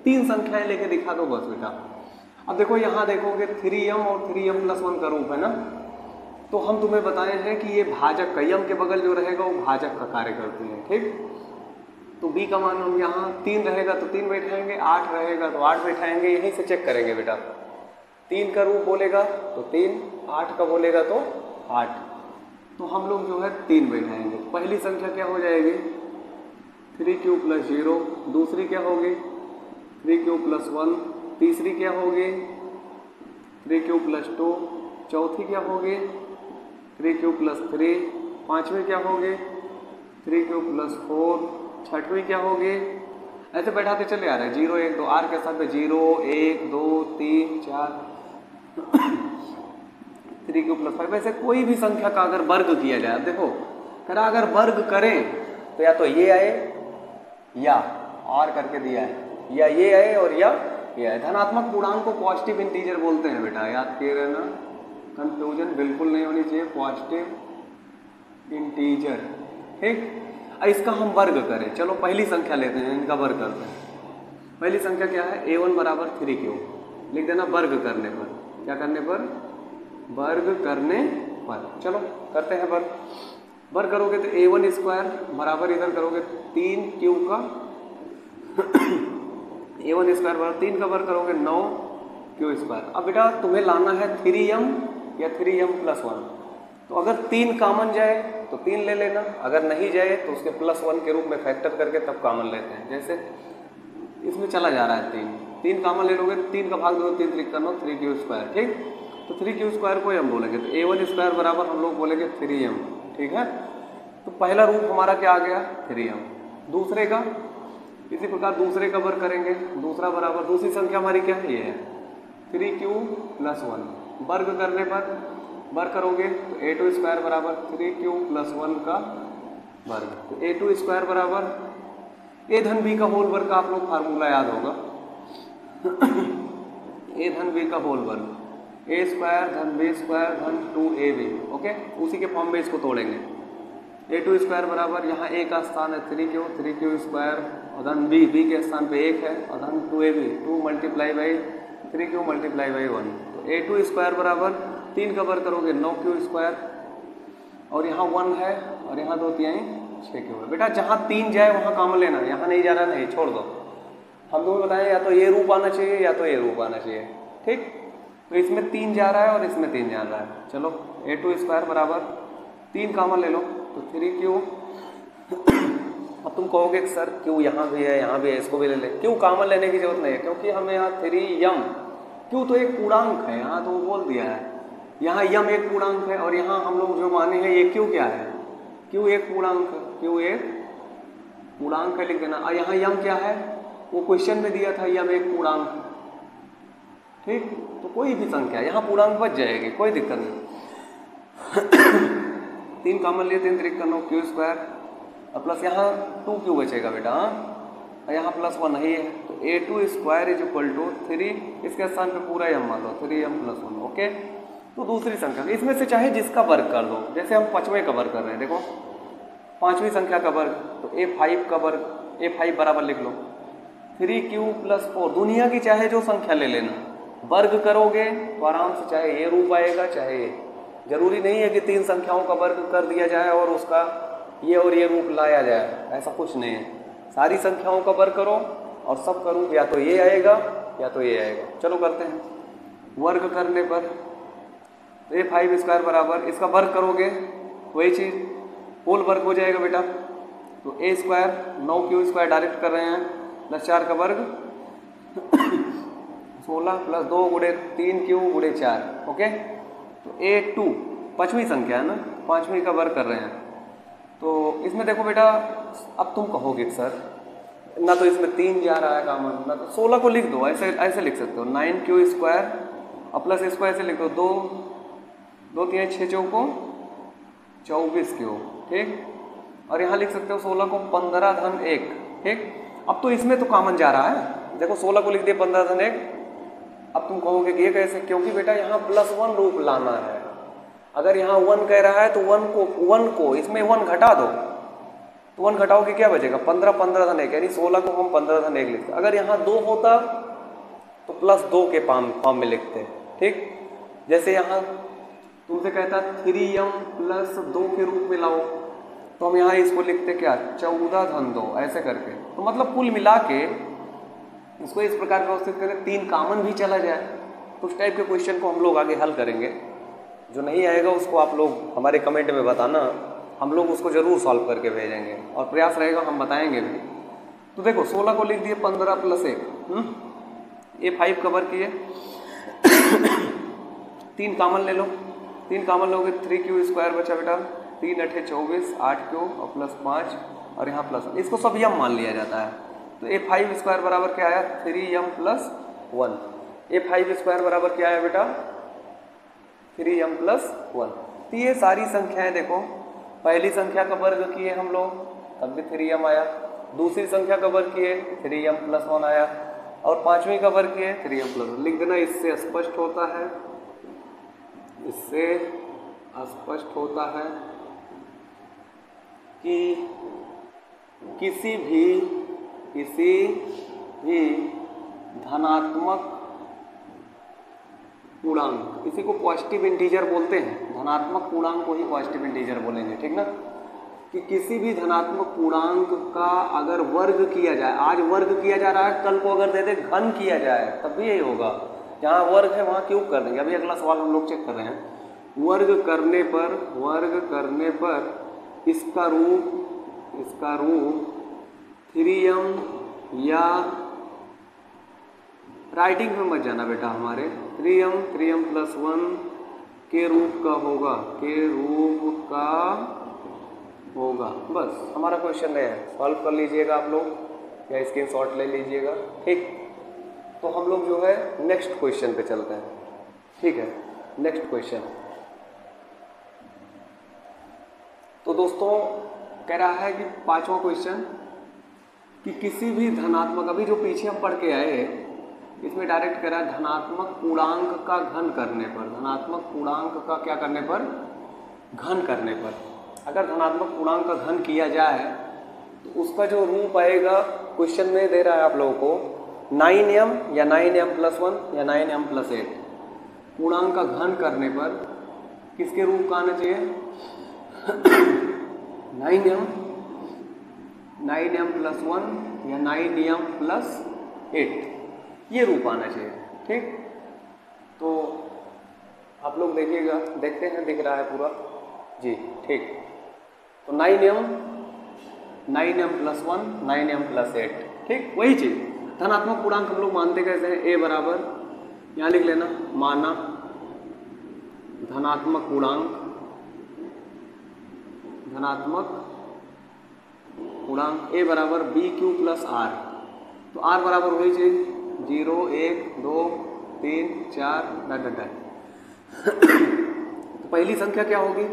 3 संख्याएं लेके दिखा दो बस बेटा। अब देखो यहाँ देखोगे 3m और 3m+1 का रूप है ना, तो हम तुम्हें बताए हैं कि ये भाजक का, m के बगल जो रहेगा वो भाजक का कार्य करती है, ठीक। तो b का मान हम यहाँ 3 रहेगा तो 3 बैठाएंगे, 8 रहेगा तो 8 बैठाएंगे, यहीं से चेक करेंगे बेटा। 3 का रूप बोलेगा तो 3, 8 का बोलेगा तो 8, तो हम लोग जो है 3 बैठाएंगे। पहली संख्या क्या हो जाएगी, 3q + 0, दूसरी क्या होगी 3q + 1, तीसरी क्या होगी 3q + 2, चौथी क्या होगी 3q + 3, पांचवी क्या होगी 3q + 4, छठवीं क्या होगी, ऐसे बैठाते चले आ रहे हैं, 0 1 2 r के साथ में 0 1 2 3 4 3q + 5। वैसे कोई भी संख्या का अगर वर्ग किया जाए, देखो करा अगर वर्ग करें तो या तो ये आए या और करके दिया है, या ये आए और या ये आए। धनात्मक पूर्णांक को पॉजिटिव इंटीजर बोलते हैं बेटा, याद किए रहना, कंफ्यूजन बिल्कुल नहीं होनी चाहिए, पॉजिटिव इंटीजर, ठीक। इसका हम वर्ग करें, चलो पहली संख्या लेते हैं, इनका वर्ग करते हैं। पहली संख्या क्या है, a1 बराबर 3q, लिख देना वर्ग करने पर, क्या करने पर, वर्ग करने पर। चलो करते हैं वर्ग, वर्ग करोगे तो a1 स्क्वायर बराबर इधर करोगे 3q का a1 स्क्वायर बराबर 3 का वर्ग करोगे 9q स्क्वायर। अब बेटा तुम्हें लाना है 3m या 3m+1, तो अगर 3 कॉमन जाए तो 3 ले लेना, अगर नहीं जाए तो उसके +1 के रूप में फैक्टर करके तब कॉमन लेते हैं। जैसे इसमें चला जा रहा है 3 कॉमन ले लोगे, 3 का भाग दो 3 3 9 3q स्क्वायर, ठीक। तो 3q स्क्वायर को हम बोलेंगे तो a1 स्क्वायर बराबर हम लोग बोलेंगे 3m, ठीक है। तो पहला रूप हमारा क्या आ गया 3m। दूसरे का इसी प्रकार दूसरे का वर्ग करेंगे, दूसरा बराबर दूसरी संख्या हमारी क्या है, ये है 3q + 1, वर्ग करने पर वर्ग करोगे तो a2 स्क्वायर बराबर 3q + 1 का वर्ग। तो a2 स्क्वायर बराबर a धन b का होल वर्ग का आप लोग फार्मूला याद होगा a धन b का होल वर्ग, a स्क्वायर धन b स्क्वायर धन 2ab, ओके। उसी के फॉर्म में इसको तोड़ेंगे। a2 स्क्वायर बराबर यहाँ a का स्थान है 3q स्क्वायर और धन b के स्थान पे 1 है और धन 2ab, 2 × 3q × 1। तो a2 स्क्वायर बराबर 3 का वर्ग करोगे 9q स्क्वायर और यहाँ 1 है और यहाँ 2 3 6q है। बेटा जहाँ 3 जाए वहाँ कॉमन लेना, यहाँ नहीं जा रहा नहीं, छोड़ दो। हम तुम्हें बताएं या तो ये रूप आना चाहिए या तो ये रूप आना चाहिए, ठीक। तो इसमें 3 जा रहा है और इसमें 3 जा रहा है। चलो a2 स्क्वायर बराबर 3 कॉमन ले लो तो 3q। अब तुम कहोगे कि सर q यहाँ भी है यहाँ भी है, इसको भी ले ले। q कॉमन लेने की जरूरत नहीं है क्योंकि हमें यहाँ 3m, q तो एक पूर्णांक है, यहाँ तो वो बोल दिया है, यहाँ यम एक पूर्णांक है और यहाँ हम लोग जो माने हैं ये q क्या है, q एक पूर्णांक है, q एक पूर्णांक है लिख देना। और यहाँ यम क्या है, वो क्वेश्चन में दिया था यम एक पूर्णांक, ठीक। तो कोई भी संख्या यहाँ पूर्णांक बच जाएगी, कोई दिक्कत नहीं। 3 कॉमन लिए 3 त्रिक करना क्यू स्क्वायर और प्लस यहाँ 2 बचेगा बेटा, हाँ, और यहाँ +1 नहीं है तो a2 square is equal to 3, इसके स्थान पे पूरा m मान लो 3m+1। ओके, तो दूसरी संख्या इसमें से चाहे जिसका वर्ग कर दो, जैसे हम 5वें का वर्ग कर रहे हैं, देखो 5वीं संख्या का वर्ग, तो a5 का वर्ग, a5 बराबर लिख लो 3q + 4, दुनिया की चाहे जो संख्या ले लेना, वर्ग करोगे तो आराम से चाहे ये रूप आएगा चाहे ये, जरूरी नहीं है कि 3 संख्याओं का वर्ग कर दिया जाए और उसका ये और ये रूप लाया जाए, ऐसा कुछ नहीं है। सारी संख्याओं का वर्ग करो और सब का रूप या तो ये आएगा या तो ये आएगा। चलो करते हैं, वर्ग करने पर a5 स्क्वायर बराबर, इसका वर्ग करोगे वही चीज़ होल वर्ग हो जाएगा बेटा, तो a square 9q square direct कर रहे हैं +4 का वर्ग 16 + 2 गुणे 3q गुणे 4। ओके, तो a2 5वीं संख्या है ना, 5वीं का वर्ग कर रहे हैं। तो इसमें देखो बेटा, अब तुम कहोगे सर ना तो इसमें 3 जा रहा है कॉमन, ना तो 16 को लिख दो, ऐसे लिख सकते हो 9q स्क्वायर और प्लस स्क्वायर से लिख दो 2 3 6 चौको 24q, ठीक। और यहाँ लिख सकते हो 16 को 15-1, ठीक। अब तो इसमें तो कॉमन जा रहा है, देखो 16 को लिख दिया 15-1। अब तुम कहोगे कि ये कैसे, क्योंकि बेटा यहाँ +1 रूप लाना है। अगर यहाँ 1 कह रहा है तो 1 को इसमें 1 घटा दो, तो 1 घटाओगे क्या बचेगा 15-1, यानी 16 को हम 15-1 लिखते। अगर यहाँ 2 होता तो +2 के फॉर्म में लिखते, ठीक। जैसे यहाँ तुमसे कहता 3m + 2 के रूप में लाओ, तो हम यहाँ इसको लिखते क्या 14-2 ऐसे करके। तो मतलब कुल मिला के इसको इस प्रकार व्यवस्थित करें 3 कॉमन भी चला जाए, तो उस टाइप के क्वेश्चन को हम लोग आगे हल करेंगे। जो नहीं आएगा उसको आप लोग हमारे कमेंट में बताना, हम लोग उसको ज़रूर सॉल्व करके भेजेंगे और प्रयास रहेगा हम बताएंगे भी। तो देखो 16 को लिख दिए 15 + 1, a5 कवर किए 3 कॉमन ले लो, 3 कॉमन लोगे 3q स्क्वायर बचा बेटा 3 × 8 = 24, 8q और +5 और यहाँ +1, इसको सब यम मान लिया जाता है। तो a5 स्क्वायर बराबर क्या आया 3m+1, a5 स्क्वायर बराबर क्या आया बेटा 3m+1। तो ये सारी संख्याएं देखो, पहली संख्या का वर्ग किए हम लोग तब भी 3m आया, दूसरी संख्या का वर्ग किए 3m+1 आया, और 5वीं का वर्ग किए 3m+1 लिख देना। इससे स्पष्ट होता है, इससे स्पष्ट होता है कि किसी भी धनात्मक पूर्णांक, इसी को पॉजिटिव इंटीजर बोलते हैं, धनात्मक पूर्णांक को ही पॉजिटिव इंटीजर बोलेंगे, ठीक ना। कि किसी भी धनात्मक पूर्णांक का अगर वर्ग किया जाए, आज वर्ग किया जा रहा है, कल को अगर दे दे घन किया जाए तब भी यही होगा। जहाँ वर्ग है वहाँ क्यूब कर देंगे। अभी अगला सवाल हम लोग चेक कर रहे हैं, वर्ग करने पर इसका रूप 3m या राइटिंग में मत जाना बेटा, हमारे 3m+1 के रूप का होगा, बस हमारा क्वेश्चन है। सॉल्व कर लीजिएगा आप लोग या स्क्रीनशॉट ले लीजिएगा, ठीक। तो हम लोग जो है नेक्स्ट क्वेश्चन पे चलते हैं, ठीक है। नेक्स्ट क्वेश्चन, तो दोस्तों कह रहा है कि 5वां क्वेश्चन कि किसी भी धनात्मक, अभी जो पीछे हम पढ़ के आए इसमें डायरेक्ट कह रहा है धनात्मक पूर्णांक का घन करने पर, धनात्मक पूर्णांक का क्या करने पर, घन करने पर। अगर धनात्मक पूर्णांक का घन किया जाए तो उसका जो रूप आएगा, क्वेश्चन में दे रहा है आप लोगों को 9m या 9m+1 या 9m+8। पूर्णांक का घन करने पर किसके रूप का आना चाहिए 9m+1 या 9m+8, ये रूप आना चाहिए, ठीक। तो आप लोग देखिएगा, देखते हैं दिख रहा है पूरा जी, ठीक। तो 9m+1 9m+8, ठीक, वही चीज़। धनात्मक पूर्णांक हम लोग मानते कैसे हैं, a बराबर, यहाँ लिख लेना, माना धनात्मक पूर्णांक पूर्णांक ए बराबर बी क्यू प्लस आर। तो आर बराबर वही चीज 0 1 2 3 4 डट। तो पहली संख्या क्या होगी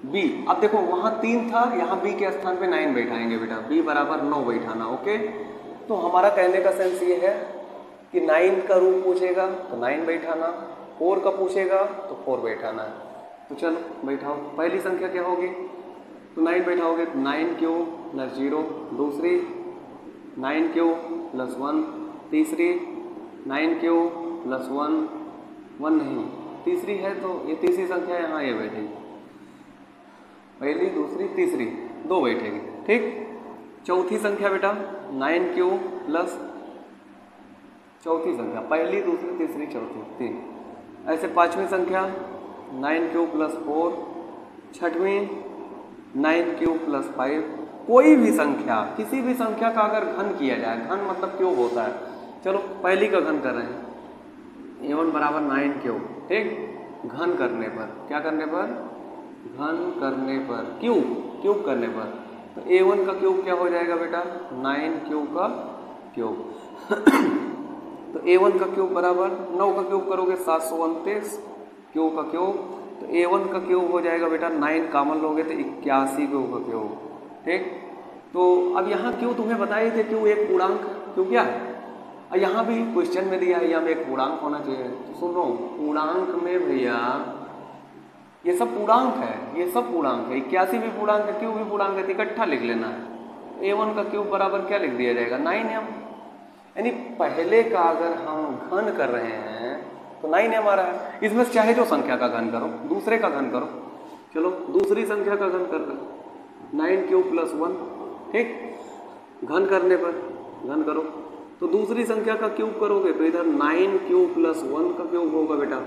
b। अब देखो वहां 3 था, यहाँ b के स्थान पे 9 बैठाएंगे बेटा, b बराबर 9 बैठाना। ओके, तो हमारा कहने का सेंस ये है कि 9 का रूप पूछेगा तो 9 बैठाना, 4 का पूछेगा तो 4 बैठाना है। तो चलो बैठाओ, पहली संख्या क्या होगी, तो 9 बैठाओगे, 9 क्यू प्लस 0, दूसरी 9 क्यू प्लस 1, तीसरी 9 क्यू प्लस 1 नहीं, तीसरी है तो ये तीसरी संख्या यहाँ ये बैठेगी, पहली दूसरी तीसरी 2 बैठेगी। ठीक, चौथी संख्या बेटा 9 क्यू प्लस चौथी संख्या, पहली दूसरी तीसरी चौथी 3। ऐसे पांचवी संख्या 9 क्यू प्लस 4, छठवीं 9 क्यू प्लस 5। कोई भी संख्या, किसी भी संख्या का अगर घन किया जाए, घन मतलब क्यूब होता है, चलो पहली का घन कर रहे हैं, a1 बराबर 9 क्यूब। ठीक, घन करने पर, क्या करने पर, घन करने पर, क्यूब करने पर, तो a1 का क्यूब क्या हो जाएगा बेटा 9 क्यूब का क्यूब। तो a1 का क्यूब बराबर 9 का क्यूब करोगे 729 क्यूब का क्यूब, तो a1 का क्यूब हो जाएगा बेटा 9 कॉमन लोगे तो 81 क्यूब का क्यूब। ठीक, तो अब यहाँ क्यों तुम्हें बताए थे, क्यों एक पूर्णांक, क्यों क्या है, और यहाँ भी क्वेश्चन में दिया है यहाँ में एक पूर्णांक होना चाहिए। तो सुनो, पूर्णांक में भैया ये सब पूर्णांक है, ये सब पूर्णांक है, 81 भी पूर्णांक है, क्यों भी पूर्णांक है, इकट्ठा लिख लेना है। a1 का क्यूब बराबर क्या लिख दिया जाएगा 9m, यानी पहले का अगर हम घन कर रहे हैं तो 9m आ रहा है। इसमें से चाहे जो संख्या का घन करो, दूसरे का घन करो, चलो दूसरी संख्या का घन कर रहे 9 क्यूब प्लस 1। ठीक, घन करने पर घन करो तो दूसरी संख्या का क्यूब करोगे तो इधर 9 क्यूब प्लस 1 का क्यूब होगा बेटा।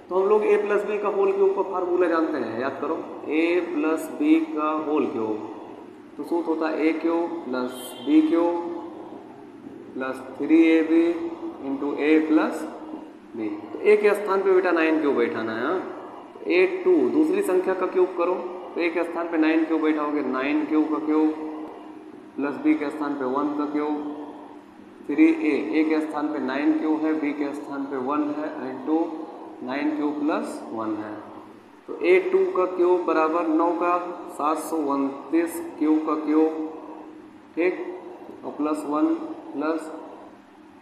तो हम लोग a प्लस बी का होल क्यूब का फार्मूला जानते हैं, याद करो, a प्लस बी का होल क्यूब, तो सूत्र होता है a cube plus b cube plus 3ab into a plus b. तो a के स्थान पे बेटा 9 क्यूब बैठाना है। तो a2 दूसरी संख्या का क्यूब करो तो a के स्थान पे 9 क्यूब बैठाओगे, 9 क्यूब का क्यूब प्लस b के स्थान पे 1 का क्यूब, 3a के स्थान पे 9 क्यूब है, b के स्थान पे 1 है, इंटू 9 क्यूब प्लस 1 है। तो a2 का क्यूब बराबर 9 का 729 क्यूब का क्यूब। ठीक, और प्लस 1 प्लस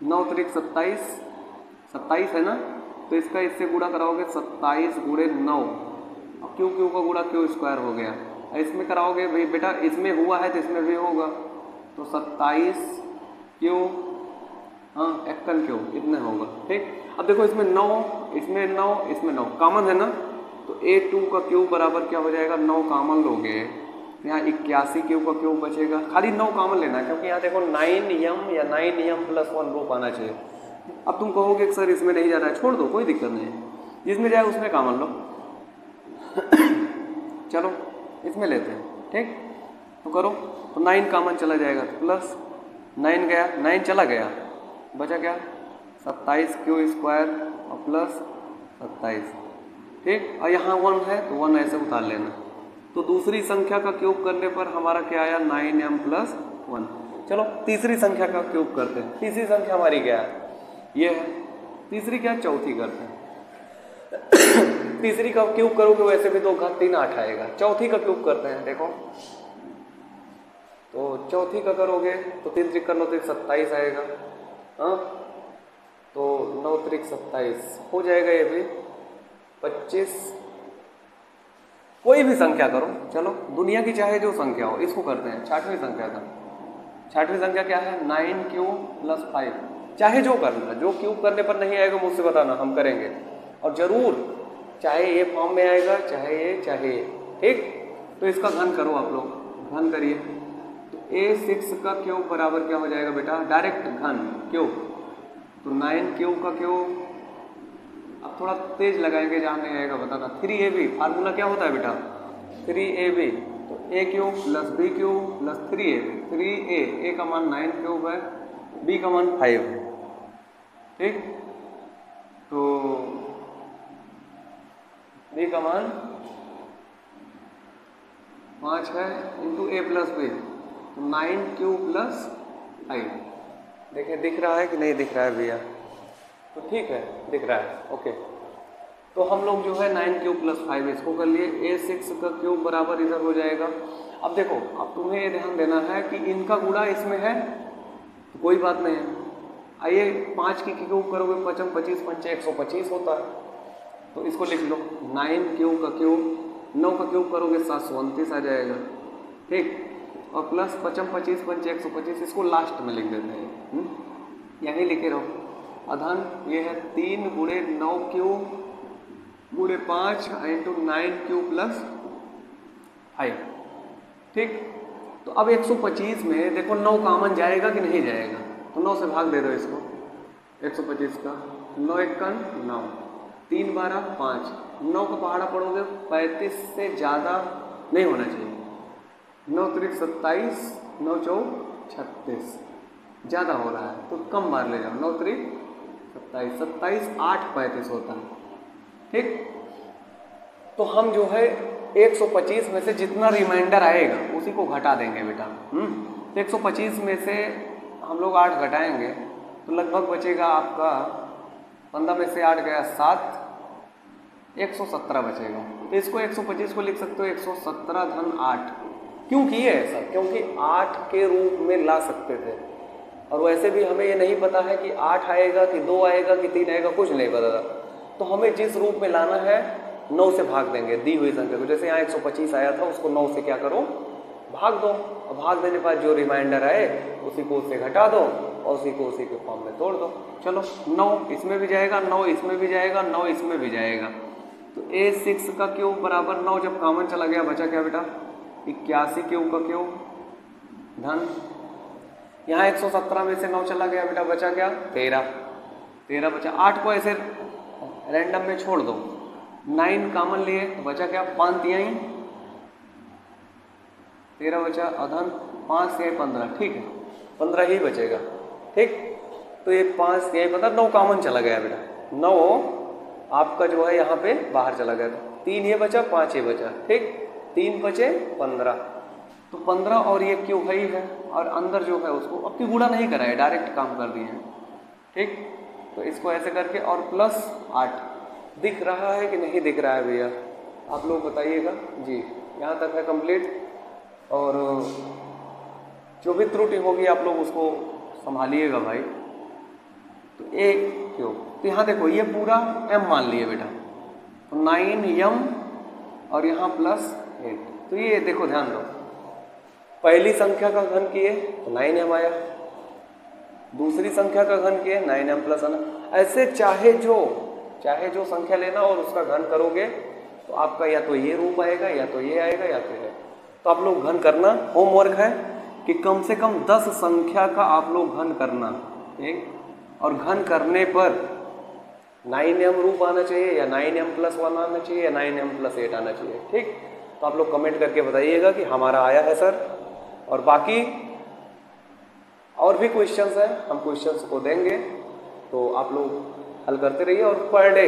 9 त्रिक 27 है ना, तो इसका इससे गुणा कराओगे 27 गुणे 9, अब क्यू का गुणा क्यू स्क्वायर हो गया। इसमें कराओगे भाई बेटा, इसमें हुआ है तो इसमें भी होगा, तो 27 क्यू हाँ एक्कन क्यू इतना होगा। ठीक, अब देखो इसमें 9 इसमें 9 इसमें 9 कॉमन है ना, तो a2 का क्यूब बराबर क्या हो जाएगा 9 कॉमन लोगे, यहाँ 81 क्यूब का क्यूब बचेगा, खाली 9 कॉमन लेना है क्योंकि यहाँ देखो 9m या 9m प्लस 1 रूप आना चाहिए। अब तुम कहोगे कि सर इसमें नहीं जाना है, छोड़ दो कोई दिक्कत नहीं है, जिसमें जाए उसमें कॉमन लो। चलो इसमें लेते हैं। ठीक, तो करो, तो 9 कॉमन चला जाएगा तो प्लस 9 गया, 9 चला गया, बचा क्या 27 क्यू स्क्वायर और प्लस 27। ठीक, और यहाँ 1 है तो 1 ऐसे उतार लेना। तो दूसरी संख्या का क्यूब करने पर हमारा क्या आया 9m प्लस 1। चलो तीसरी संख्या का क्यूब करते हैं। तीसरी संख्या हमारी क्या है, ये है। तीसरी क्या, चौथी करते हैं। तीसरी का क्यूब करोगे वैसे भी 2 घात 3 8 आएगा। चौथी का क्यूब करते हैं, देखो तो चौथी का करोगे तो 3 त्रिक 9 त्रिक 27 आएगा, हाँ, तो 9 त्रिक 27 हो जाएगा, ये भी 25। कोई भी संख्या करो, चलो दुनिया की चाहे जो संख्या हो, इसको करते हैं छठवीं संख्या का। छठवीं संख्या क्या है 9 क्यूब प्लस 5, चाहे जो करना, जो क्यूब करने पर नहीं आएगा मुझसे बताना, हम करेंगे, और जरूर चाहे ये फॉर्म में आएगा चाहे ये। ठीक, तो इसका घन करो आप लोग, घन करिए। तो a6 का क्यूब बराबर क्या हो जाएगा बेटा, डायरेक्ट घन क्यूब, तो 9 क्यूब का क्यूब। अब थोड़ा तेज लगाएंगे, जहाँ नहीं आएगा बताना। 3ab फार्मूला क्या होता है बेटा 3ab, तो a cube plus b cube plus 3ab, 3a का मान 9 क्यूब है, b का मान 5 है। ठीक, तो b का मान 5 है into a plus b, 9 plus 5। देखिए दिख रहा है कि नहीं दिख रहा है भैया? तो ठीक है, दिख रहा है, ओके। तो हम लोग जो है 9 प्लस 5 इसको कर लिए, A6 का क्यूब बराबर इधर हो जाएगा। अब देखो, अब तुम्हें ये ध्यान देना है कि इनका गुणा इसमें है तो कोई बात नहीं है। आइए 5 की क्यूब करोगे 5 25 5 125 होता है, तो इसको लिख लो 9 क्यूब का क्यूब, 9 का क्यूब करोगे 729 आ जाएगा, ठीक। और प्लस 5 25 5 125 इसको लास्ट में लिख देते हैं, यहीं लिखे रहो। अधन ये है 3 गुणे 9 क्यूब गुणे 5 इंटू 9 क्यूब प्लस 5, ठीक। तो अब 125 में देखो 9 कॉमन जाएगा कि नहीं जाएगा, तो 9 से भाग दे दो इसको 125 का। 9 1 9, 3 12 5, 9 का पहाड़ा पढ़ोगे 35 से ज़्यादा नहीं होना चाहिए। 9 3 27, 9 4 36, ज़्यादा हो रहा है तो कम बार ले जाओ। 9 3 27, 27 8 35 होता है, ठीक। तो हम जो है 125 में से जितना रिमाइंडर आएगा उसी को घटा देंगे बेटा। 125 में से हम लोग 8 घटाएंगे तो लगभग बचेगा आपका 15 में से 8 गया 7, 117 बचेगा। तो इसको 125 को लिख सकते हो 117 धन 8। क्यों किए ऐसा? क्योंकि 8 के रूप में ला सकते थे, और वैसे भी हमें ये नहीं पता है कि 8 आएगा कि 2 आएगा कि 3 आएगा, कुछ नहीं पता था। तो हमें जिस रूप में लाना है 9 से भाग देंगे दी हुई संख्या को। जैसे यहाँ 125 आया था, उसको 9 से क्या करो, भाग दो, और भाग देने के बाद जो रिमाइंडर आए उसी को उससे घटा दो और उसी को उसी के फॉर्म में तोड़ दो। चलो 9 इसमें भी जाएगा, 9 इसमें भी जाएगा, 9 इसमें भी जाएगा। तो A6 का क्यूब बराबर 9 जब कॉमन चला गया बचा क्या बेटा, 81 क्यूब का क्यूब धन, यहाँ 117 में से 9 चला गया बेटा, बचा क्या 13 बचा। 8 को ऐसे रैंडम में छोड़ दो, 9 कॉमन लिए तो बचा क्या 5 तिहाई, 13 बचा, अधन 5 तिहाई 15, ठीक है 15 ही बचेगा, ठीक। तो ये 5 तिहाई 15, 9 कॉमन चला गया बेटा, 9 आपका जो है यहाँ पे बाहर चला गया, तो 3 ये बचा 5 ये बचा, ठीक। 3 बचे 15, तो 15 और ये क्यों ही है, और अंदर जो है उसको अब की गुणा नहीं कराए, डायरेक्ट काम कर दिए हैं, ठीक। तो इसको ऐसे करके और प्लस 8 दिख रहा है कि नहीं दिख रहा है भैया, आप लोग बताइएगा जी। यहाँ तक है कंप्लीट, और जो भी त्रुटि होगी आप लोग उसको संभालिएगा भाई। तो ए क्यों, तो यहाँ देखो ये पूरा m मान लिए बेटा, तो 9m और यहाँ प्लस 8। तो ये देखो ध्यान दो, पहली संख्या का घन किए तो 9m आया, दूसरी संख्या का घन किए 9m प्लस आना। ऐसे चाहे जो संख्या लेना और उसका घन करोगे तो आपका या तो ये रूप आएगा या तो ये आएगा या तो ये। तो आप लोग घन करना, होमवर्क है कि कम से कम 10 संख्या का आप लोग घन करना, ठीक। और घन करने पर 9m रूप आना चाहिए या 9m प्लस 1 आना चाहिए या 9m प्लस 8 आना चाहिए, ठीक। तो आप लोग कमेंट करके बताइएगा कि हमारा आया है सर। और बाकी और भी क्वेश्चंस हैं, हम क्वेश्चंस को देंगे तो आप लोग हल करते रहिए। और पर डे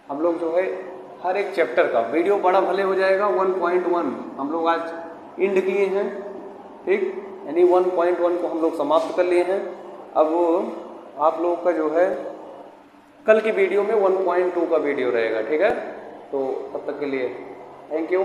हम लोग जो है हर एक चैप्टर का वीडियो बड़ा भले हो जाएगा, 1.1 हम लोग आज इंड किए हैं, ठीक। यानी 1.1 को हम लोग समाप्त कर लिए हैं। अब आप लोग का जो है कल की वीडियो में 1.2 का वीडियो रहेगा, ठीक है। तो तब तक के लिए थैंक यू।